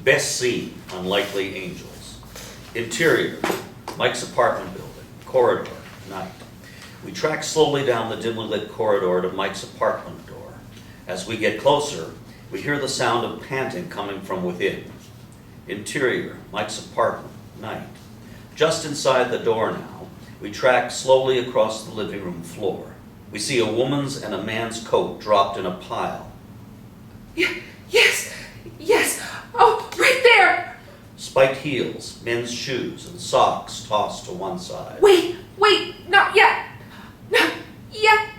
Best scene, Unlikely Angels. Interior, Mike's apartment building. Corridor, night. We track slowly down the dimly lit corridor to Mike's apartment door. As we get closer, we hear the sound of panting coming from within. Interior, Mike's apartment, night. Just inside the door now, we track slowly across the living room floor. We see a woman's and a man's coat dropped in a pile. Yes! Oh, right there! Spiked heels, men's shoes, and socks tossed to one side. Wait, not yet! Not yet!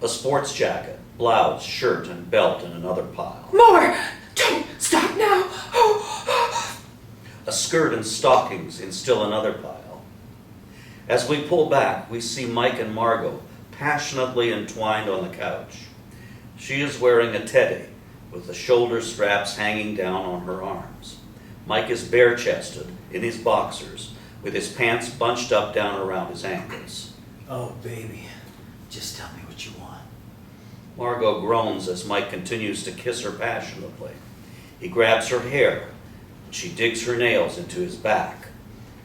A sports jacket, blouse, shirt, and belt in another pile. More! Don't stop now! A skirt and stockings in still another pile. As we pull back, we see Mike and Margot passionately entwined on the couch. She is wearing a teddy with the shoulder straps hanging down on her arms. Mike is bare-chested in his boxers with his pants bunched up down around his ankles. Oh, baby, just tell me what you want. Margot groans as Mike continues to kiss her passionately. He grabs her hair, and she digs her nails into his back.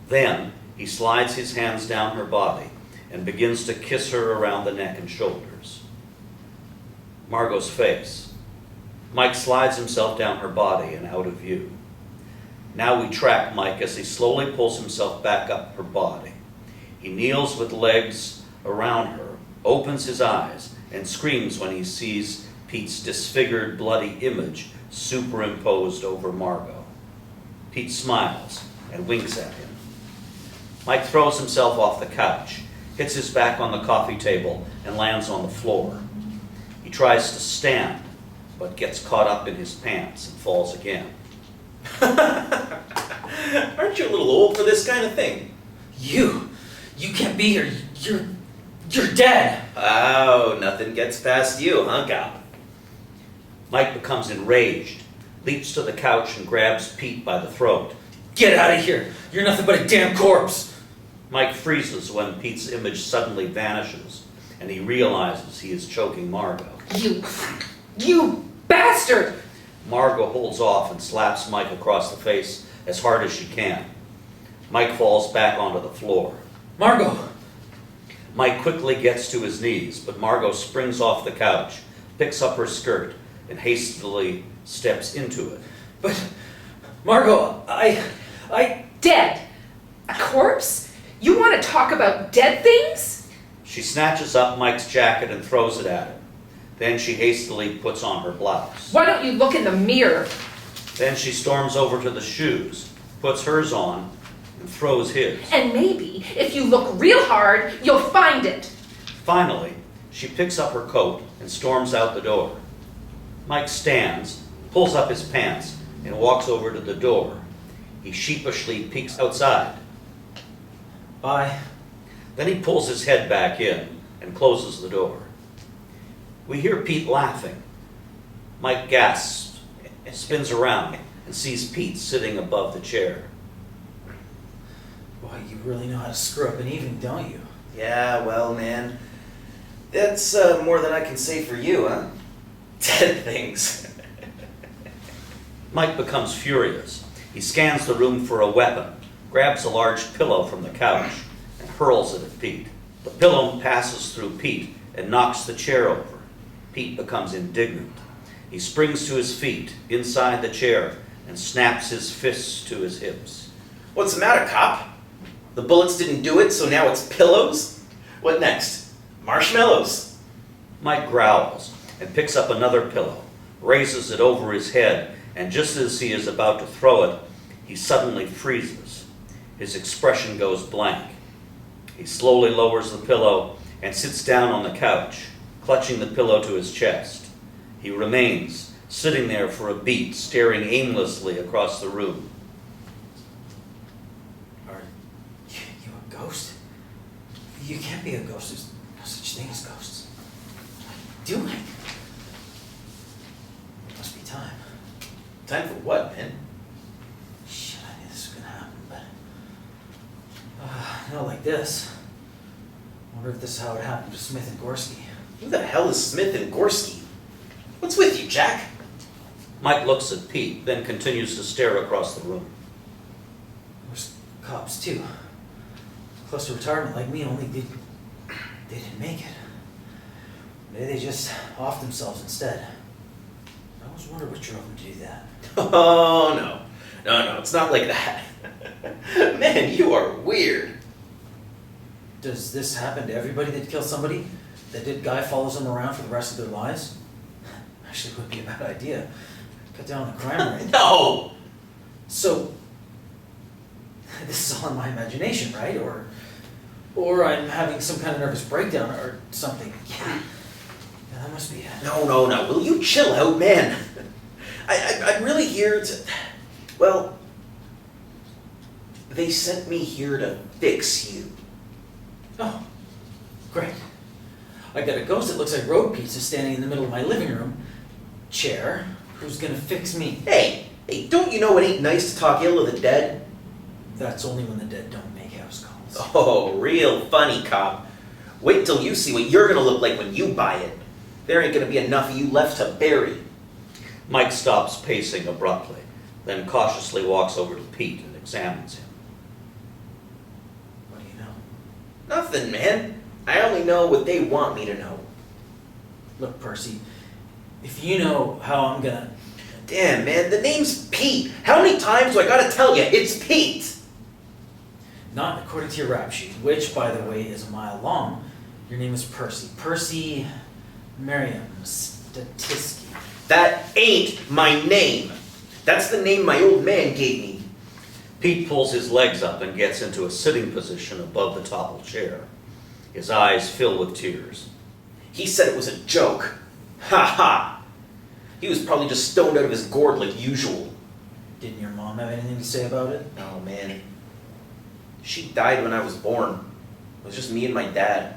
Then he slides his hands down her body and begins to kiss her around the neck and shoulders. Margot's face. Mike slides himself down her body and out of view. Now we track Mike as he slowly pulls himself back up her body. He kneels with legs around her, opens his eyes, and screams when he sees Pete's disfigured, bloody image superimposed over Margot. Pete smiles and winks at him. Mike throws himself off the couch, hits his back on the coffee table, and lands on the floor. He tries to stand, but gets caught up in his pants and falls again. Aren't you a little old for this kind of thing? You can't be here. You're dead. Oh, nothing gets past you, huh, Cal? Mike becomes enraged, leaps to the couch and grabs Pete by the throat. Get out of here. You're nothing but a damn corpse. Mike freezes when Pete's image suddenly vanishes, and he realizes he is choking Margot. You bastard! Margot holds off and slaps Mike across the face as hard as she can. Mike falls back onto the floor. Margot! Mike quickly gets to his knees, but Margot springs off the couch, picks up her skirt, and hastily steps into it. But, Margot, I... Dead! A corpse? You want to talk about dead things? She snatches up Mike's jacket and throws it at him. Then she hastily puts on her blouse. Why don't you look in the mirror? Then she storms over to the shoes, puts hers on, and throws his. And maybe, if you look real hard, you'll find it. Finally, she picks up her coat and storms out the door. Mike stands, pulls up his pants, and walks over to the door. He sheepishly peeks outside. Bye. Then he pulls his head back in and closes the door. We hear Pete laughing. Mike gasps, spins around, and sees Pete sitting above the chair. Boy, you really know how to screw up an evening, don't you? Yeah, well, man, that's more than I can say for you, huh? Dead things. Mike becomes furious. He scans the room for a weapon, grabs a large pillow from the couch, and hurls it at Pete. The pillow passes through Pete and knocks the chair over. Pete becomes indignant. He springs to his feet inside the chair and snaps his fists to his hips. What's the matter, cop? The bullets didn't do it, so now it's pillows? What next? Marshmallows? Mike growls and picks up another pillow, raises it over his head, and just as he is about to throw it, he suddenly freezes. His expression goes blank. He slowly lowers the pillow and sits down on the couch, clutching the pillow to his chest. He remains sitting there for a beat, staring aimlessly across the room. Are you a ghost? You can't be a ghost. There's no such thing as ghosts. What are you doing? It must be time. Time for what, man? Shit, I knew this was gonna happen, but... not like this. I wonder if this is how it happened to Smith and Gorski. Who the hell is Smith and Gorski? What's with you, Jack? Mike looks at Pete, then continues to stare across the room. There's cops too. Close to retirement like me, only they didn't make it. Maybe they just offed themselves instead. I always wonder what drove them to do that. Oh, no. No, it's not like that. Man, you are weird. Does this happen to everybody that kills somebody? That dead guy follows them around for the rest of their lives? Actually, would be a bad idea. Cut down on the crime rate. No! So, this is all in my imagination, right? Or I'm having some kind of nervous breakdown or something. Yeah, that must be it. No. Will you chill out, man? I'm really here to... Well, they sent me here to fix you. Oh, great. I got a ghost that looks like road pizza standing in the middle of my living room chair. Who's gonna fix me? Hey, don't you know it ain't nice to talk ill of the dead? That's only when the dead don't make house calls. Oh, real funny, cop. Wait till you see what you're gonna look like when you buy it. There ain't gonna be enough of you left to bury. Mike stops pacing abruptly, then cautiously walks over to Pete and examines him. What do you know? Nothing, man. I only know what they want me to know. Look, Percy, if you know how I'm gonna... Damn, man, the name's Pete. How many times do I gotta tell you it's Pete? Not according to your rap sheet, which, by the way, is a mile long. Your name is Percy. Percy Merriam Statisky. That ain't my name. That's the name my old man gave me. Pete pulls his legs up and gets into a sitting position above the toppled chair. His eyes fill with tears. He said it was a joke. Ha ha! He was probably just stoned out of his gourd like usual. Didn't your mom have anything to say about it? Oh, man. She died when I was born. It was just me and my dad.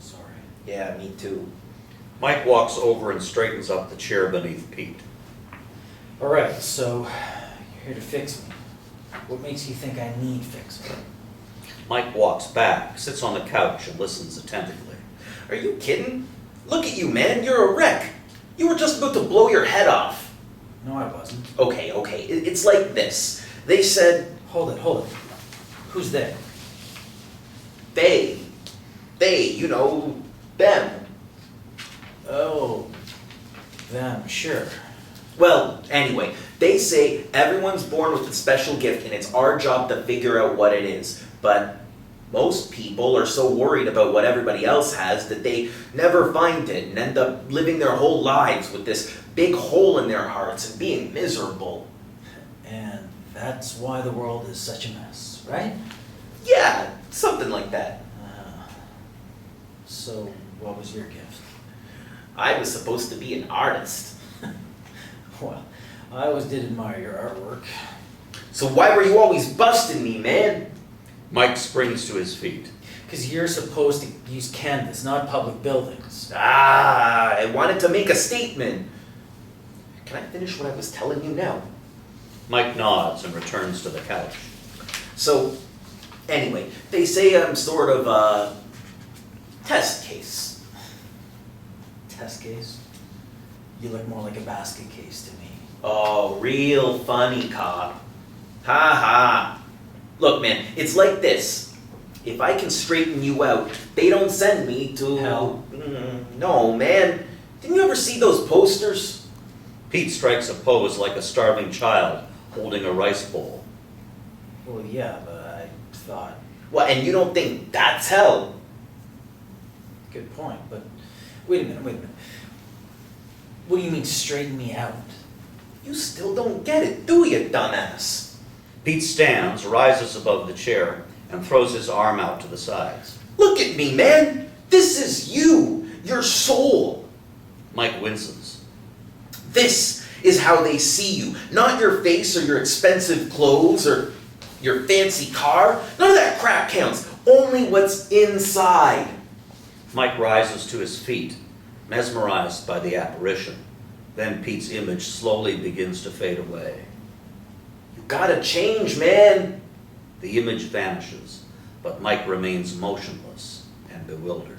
Sorry. Yeah, me too. Mike walks over and straightens up the chair beneath Pete. All right, so you're here to fix me. What makes you think I need fixing? Mike walks back, sits on the couch, and listens attentively. Are you kidding? Look at you, man. You're a wreck. You were just about to blow your head off. No, I wasn't. Okay. It's like this. They said... Hold it. Who's they? They, you know, them. Oh, them, sure. Well, anyway, they say everyone's born with a special gift and it's our job to figure out what it is. But most people are so worried about what everybody else has that they never find it and end up living their whole lives with this big hole in their hearts and being miserable. And that's why the world is such a mess, right? Yeah, something like that. So, what was your gift? I was supposed to be an artist. Well, I always did admire your artwork. So why were you always busting me, man? Mike springs to his feet. Because you're supposed to use canvas, not public buildings. I wanted to make a statement. Can I finish what I was telling you now? Mike nods and returns to the couch. So, anyway, they say I'm sort of a test case. Test case? You look more like a basket case to me. Oh, real funny, cop. Ha ha. Look, man, it's like this. If I can straighten you out, they don't send me to... Hell. No, man. Didn't you ever see those posters? Pete strikes a pose like a starving child holding a rice bowl. Well, yeah, but I thought... What, and you don't think that's hell? Good point, but... Wait a minute. What do you mean, straighten me out? You still don't get it, do you, dumbass? Pete stands, rises above the chair, and throws his arm out to the sides. Look at me, man. This is you, your soul. Mike winces. This is how they see you, not your face or your expensive clothes or your fancy car. None of that crap counts. Only what's inside. Mike rises to his feet, mesmerized by the apparition. Then Pete's image slowly begins to fade away. You gotta change, man. The image vanishes, but Mike remains motionless and bewildered.